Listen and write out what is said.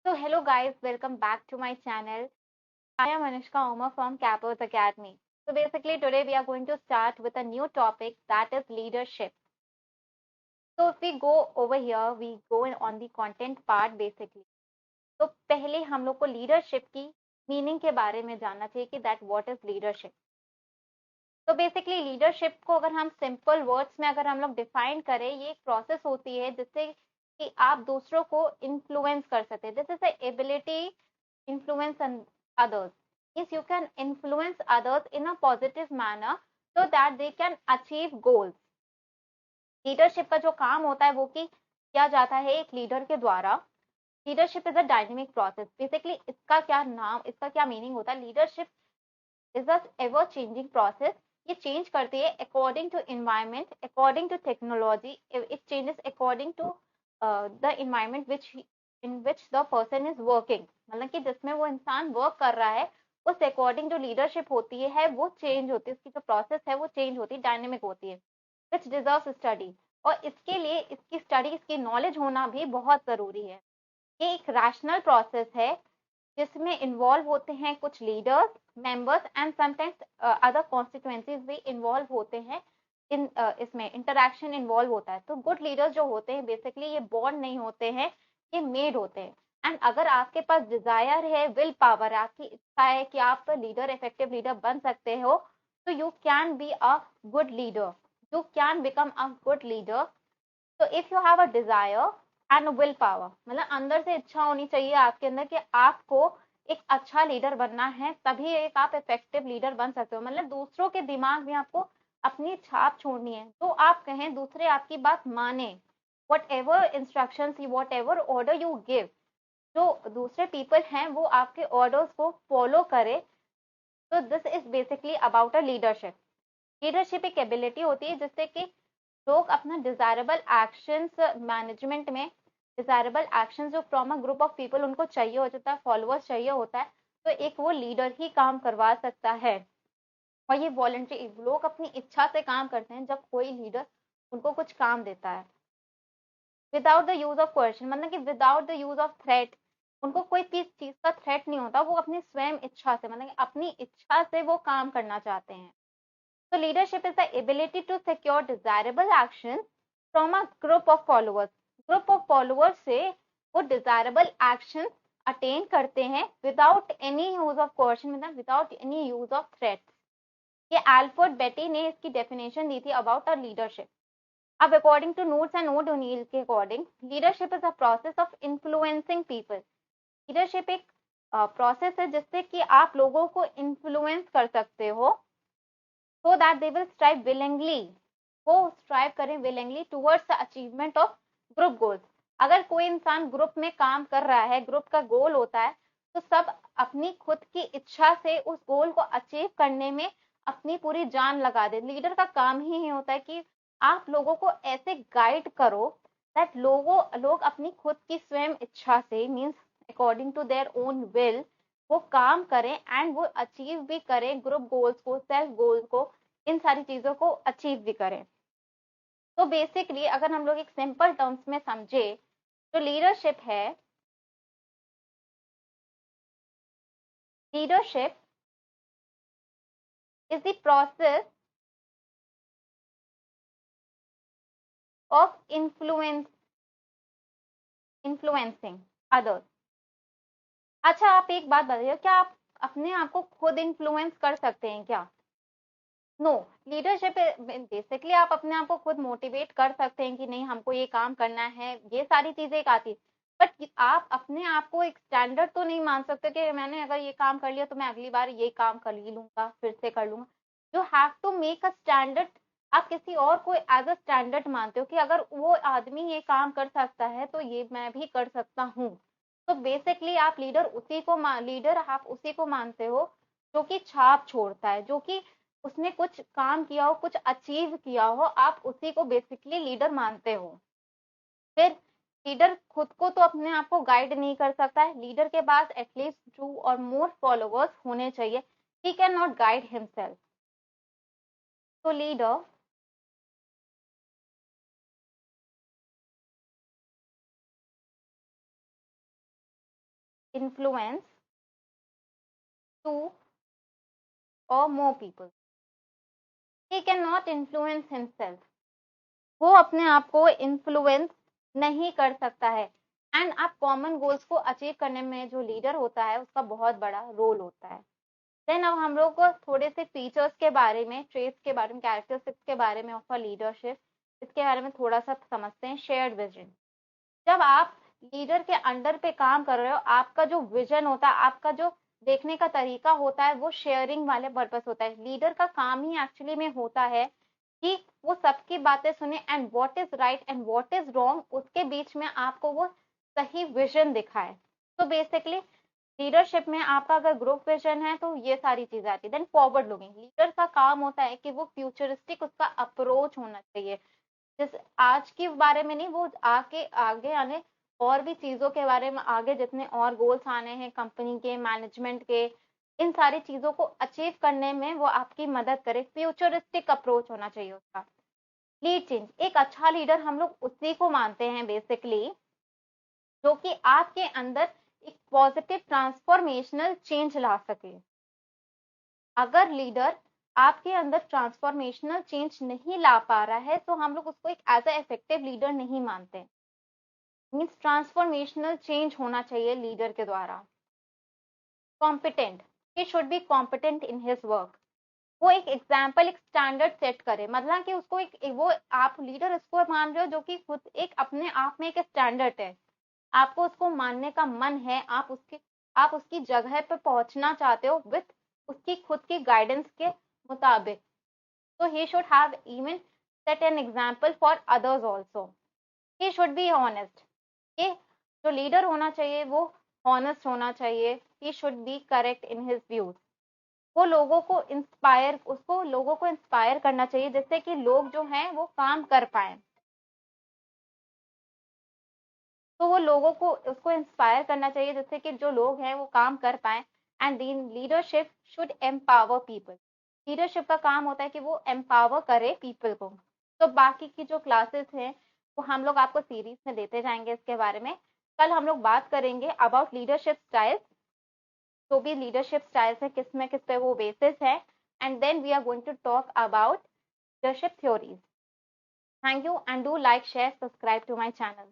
So hello guys, welcome back to my channel. I am Anushka Oma from Capos Academy. So basically today we are going to start with a new topic, that is leadership. So if we go over here, we go on the content part basically. तो पहले हम लोग को leadership की meaning के बारे में जानना चाहिए कि दैट व्हाट इज लीडरशिप। तो बेसिकली लीडरशिप को अगर हम सिंपल वर्ड्स में अगर हम लोग डिफाइन करें, ये एक प्रोसेस होती है जिससे कि आप दूसरों को इन्फ्लुएंस कर सकते हैं। This is the ability influence on others. Yes, you can influence others in a positive manner so that they can achieve goals. Leadership का जो काम होता है वो कि किया जाता है एक लीडर के द्वारा। Leadership is a dynamic process. Basically इसका क्या मीनिंग होता है? Leadership is a ever changing process. ये चेंज करती है according to environment, according to technology. It changes according to the environment which in which the person is working. मतलब कि जिसमें वो इंसान वर्क कर रहा है उस अकॉर्डिंग जो लीडरशिप होती है वो चेंज होती है, उसकी जो प्रोसेस है वो चेंज होती है, डायनेमिक होती है, विच डिजर्व स्टडी। और इसके लिए इसकी स्टडी, इसकी नॉलेज होना भी बहुत जरूरी है। ये एक रैशनल प्रोसेस है जिसमें इन्वॉल्व होते हैं कुछ leaders, members and sometimes other consequences भी इन्वॉल्व होते हैं। इसमें इंटरैक्शन इन्वॉल्व होता है। तो गुड लीडर्स जो होते हैं बेसिकली ये बॉर्न नहीं होते हैं, ये मेड होते हैं। एंड अगर आपके पास डिजायर है, विल पावर है, आपकी इच्छा है कि आप लीडर, इफेक्टिव लीडर बन सकते हो, तो you can be a good leader, you can become a good leader. तो if you have a desire and will power, मतलब अंदर से इच्छा होनी चाहिए आपके अंदर कि आपको एक अच्छा लीडर बनना है, तभी एक आप इफेक्टिव लीडर बन सकते हो। मतलब दूसरों के दिमाग में आपको अपनी छाप छोड़नी है, तो आप कहें दूसरे आपकी बात माने, what ever instruction, what ever order you give, जो दूसरे पीपल हैं वो आपके ऑर्डर्स को फॉलो करे। तो this is basically about a leadership. Leadership एक एबिलिटी होती है जिससे कि लोग अपना डिजायरेबल एक्शंस मैनेजमेंट में, डिजायरेबल एक्शंस जो from a group of people उनको चाहिए हो जाता है, फॉलोअर्स चाहिए होता है, तो एक वो लीडर ही काम करवा सकता है। और ये वॉलंटरी, लोग अपनी इच्छा से काम करते हैं जब कोई लीडर उनको कुछ काम देता है, without the use of question, मतलब कि without the use of threat. उनको कोई चीज का थ्रेट नहीं होता, वो अपनी स्वयं इच्छा से, मतलब अपनी इच्छा से वो काम करना चाहते हैं। तो leadership is the ability to secure desirable action from a group of followers. Group of followers से वो डिजायरेबल एक्शन अटेन करते हैं without any use of question, मतलब without any use of threat. ये अल्फ्रेड बेटी ने इसकी definition दी थी अबाउट अ लीडरशिप। अब according to notes and note O'Neill के according, leadership is a process of influencing people. Leadership एक process है जिससे कि आप लोगों को इन्फ्लुएंस कर सकते हो, so that they will strive willingly, वो स्ट्राइव करें willingly towards the achievement of group goals. अगर कोई इंसान ग्रुप में काम कर रहा है, ग्रुप का गोल होता है, तो सब अपनी खुद की इच्छा से उस गोल को अचीव करने में अपनी पूरी जान लगा दे। लीडर का काम ही होता है कि आप लोगों को ऐसे गाइड करो दैट लोग अपनी खुद की स्वयं इच्छा से, means according to their own will, वो काम करें एंड वो अचीव भी करें ग्रुप गोल्स को, सेल्फ गोल्स को, इन सारी चीजों को अचीव भी करें। तो बेसिकली अगर हम लोग एक सिंपल टर्म्स में समझे, तो लीडरशिप है, leadership is the process of influencing others. अच्छा आप एक बात बताइए, क्या आप अपने आप को खुद इन्फ्लुएंस कर सकते हैं क्या? नो। लीडरशिप बेसिकली आप अपने आप को खुद मोटिवेट कर सकते हैं कि नहीं हमको ये काम करना है, ये सारी चीजें एक आती है, बट आप अपने आप को एक स्टैंडर्ड तो नहीं मान सकते कि मैंने अगर ये काम कर लिया तो मैं अगली बार ये काम कर ही लूंगा, फिर से कर लूंगा। You have to make a standard. आप किसी और को एज अ स्टैंडर्ड मानते हो कि अगर वो आदमी ये काम कर सकता है तो ये मैं भी कर सकता हूँ। तो बेसिकली आप लीडर आप उसी को मानते हो जो कि छाप छोड़ता है, जो कि उसने कुछ काम किया हो, कुछ अचीव किया हो, आप उसी को बेसिकली लीडर मानते हो। फिर लीडर खुद को तो अपने आप को गाइड नहीं कर सकता है, लीडर के पास एटलीस्ट 2 और more फॉलोअर्स होने चाहिए। He can not guide himself. तो leader influence 2 or more people. He cannot influence himself. वो अपने आप को इन्फ्लुएंस नहीं कर सकता है। एंड आप कॉमन गोल्स को अचीव करने में जो लीडर होता है उसका बहुत बड़ा रोल होता है। देन अब हम लोग को थोड़े से फीचर्स के बारे में, ट्रेट्स के बारे में, कैरेक्टरिस्टिक्स के बारे में ऑफ लीडरशिप, इसके बारे में थोड़ा सा समझते हैं। Shared vision. जब आप लीडर के अंडर पे काम कर रहे हो, आपका जो विजन होता है, आपका जो देखने का तरीका होता है, वो शेयरिंग वाले पर्पस होता है। लीडर का काम ही एक्चुअली में होता है कि वो सबकी बातें सुने and what is right and what is wrong, उसके बीच में आपको वो सही विजन दिखाए। तो बेसिकली लीडरशिप में आपका अगर ग्रुप विजन है तो ये सारी चीजें आती है। Then forward looking. लीडर का काम होता है कि वो फ्यूचरिस्टिक उसका अप्रोच होना चाहिए। जिस आज के बारे में नहीं, वो आके आगे आने और भी चीजों के बारे में, आगे जितने और गोल्स आने हैं कंपनी के, मैनेजमेंट के, इन सारी चीजों को अचीव करने में वो आपकी मदद करे। फ्यूचरिस्टिक अप्रोच होना चाहिए उसका। Lead change. एक अच्छा लीडर हम लोग उसी को मानते हैं बेसिकली जो कि आपके अंदर एक पॉजिटिव ट्रांसफॉर्मेशनल चेंज ला सके। अगर लीडर आपके अंदर ट्रांसफॉर्मेशनल चेंज नहीं ला पा रहा है तो हम लोग उसको एक एज ए इफेक्टिव लीडर नहीं मानते। मीन्स ट्रांसफॉर्मेशनल चेंज होना चाहिए लीडर के द्वारा। Competent. He should be competent in his work. वो एक एग्जाम्पल, एक स्टैंडर्ड सेट करे। मतलब कि उसको एक वो आप लीडर इसको मान रहे हो जो कि खुद एक अपने आप में एक स्टैंडर्ड है, आपको उसको मानने का मन है, आप उसकी जगह पे पहुंचना चाहते हो विथ उसकी खुद की गाइडेंस के मुताबिक। तो he should have even set an example for others also. He should be honest. ये जो लीडर होना चाहिए वो ऑनेस्ट होना चाहिए। He should be correct in his views. वो लोगों को इंस्पायर करना चाहिए जिससे कि लोग जो हैं वो काम कर पाए। तो वो लोगों को उसको इंस्पायर करना चाहिए जिससे कि जो लोग हैं वो काम कर पाए। And then leadership should empower people. Leadership का काम होता है कि वो एम्पावर करे पीपल को। तो बाकी की जो क्लासेस हैं वो हम लोग आपको सीरीज में देते जाएंगे इसके बारे में। कल हम लोग बात करेंगे अबाउट लीडरशिप स्टाइल्स। जो भी लीडरशिप स्टाइल्स है किस में किस पे वो बेसिस है। And then we are going to talk about leadership theories. Thank you and do like, share, subscribe to my channel.